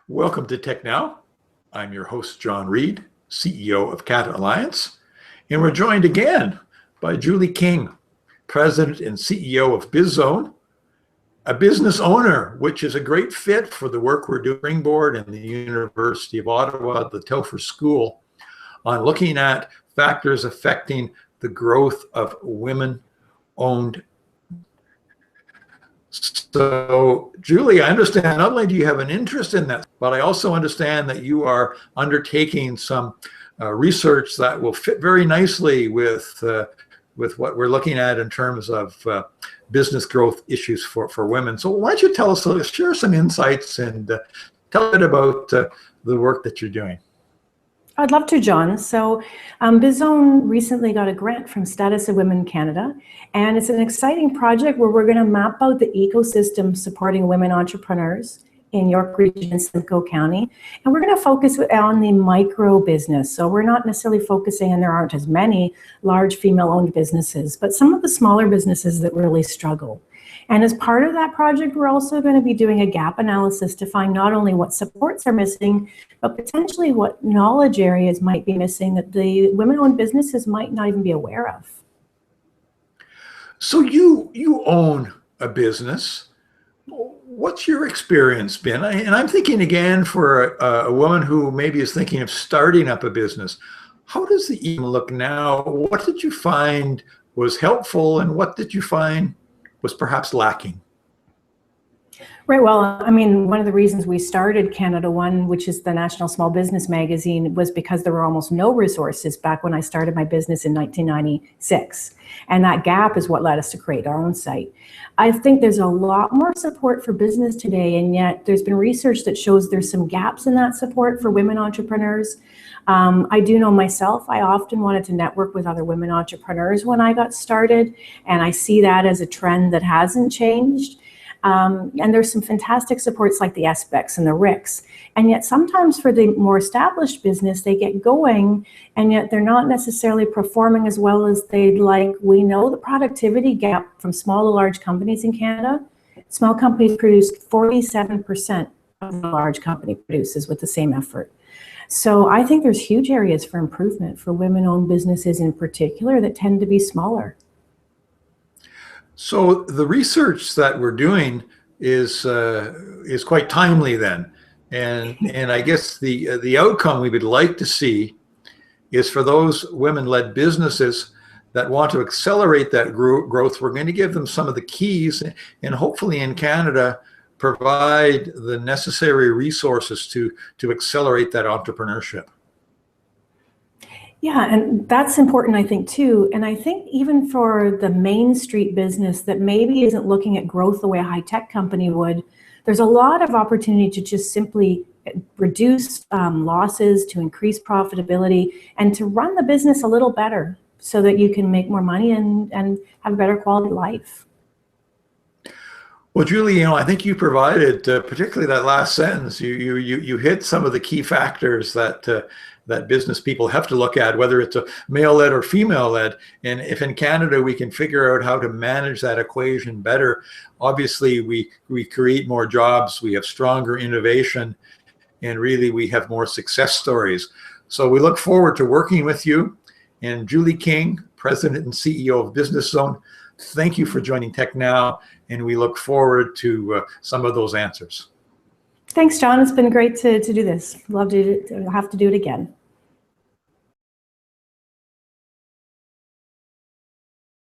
Welcome to TechNOW. I'm your host, John Reid, CEO of CATA Alliance, and we're joined again by Julie King, President and CEO of Biz-Zone, a business owner, which is a great fit for the work we're doing at Springboard and the University of Ottawa, the Telfer School, on looking at factors affecting the growth of women-owned. So, Julie, I understand not only do you have an interest in that, but I also understand that you are undertaking some research that will fit very nicely with what we're looking at in terms of business growth issues for women. So why don't you tell us, share some insights and tell a bit about the work that you're doing. I'd love to, John. So Biz-Zone recently got a grant from Status of Women Canada, and it's an exciting project where we're going to map out the ecosystem supporting women entrepreneurs in York Region and Simcoe County. And we're going to focus on the micro business. So we're not necessarily focusing, and there aren't as many large female-owned businesses, but some of the smaller businesses that really struggle. And as part of that project, we're also going to be doing a gap analysis to find not only what supports are missing, but potentially what knowledge areas might be missing that the women-owned businesses might not even be aware of. So you own a business. What's your experience been? And I'm thinking again for a woman who maybe is thinking of starting up a business. How does it even look now? What did you find was helpful, and what did you find was perhaps lacking? Right. Well, I mean, one of the reasons we started Canada One, which is the national small business magazine, was because there were almost no resources back when I started my business in 1996. And that gap is what led us to create our own site. I think there's a lot more support for business today, and yet there's been research that shows there's some gaps in that support for women entrepreneurs. I do know myself, I often wanted to network with other women entrepreneurs when I got started, and I see that as a trend that hasn't changed. And there's some fantastic supports like the SBECs and the RICs. And yet sometimes for the more established business, they get going, and yet they're not necessarily performing as well as they'd like. We know the productivity gap from small to large companies in Canada. Small companies produce 47% of the large company produces with the same effort. So I think there's huge areas for improvement for women-owned businesses in particular that tend to be smaller. So the research that we're doing is quite timely then, and I guess the outcome we would like to see is for those women-led businesses that want to accelerate that growth. We're going to give them some of the keys, and hopefully in Canada provide the necessary resources to accelerate that entrepreneurship. Yeah, and that's important, I think, too. And I think even for the Main Street business that maybe isn't looking at growth the way a high-tech company would, there's a lot of opportunity to just simply reduce losses, to increase profitability, and to run the business a little better so that you can make more money and have a better quality life. Well, Julie, I think you provided, particularly that last sentence, you hit some of the key factors that that business people have to look at, whether it's a male-led or female-led. And if in Canada we can figure out how to manage that equation better, obviously we create more jobs, we have stronger innovation, and really we have more success stories. So we look forward to working with you. And Julie King, President and CEO of Biz-Zone, thank you for joining TechNOW, and we look forward to some of those answers. Thanks, John. It's been great to do this. Love to have to do it again.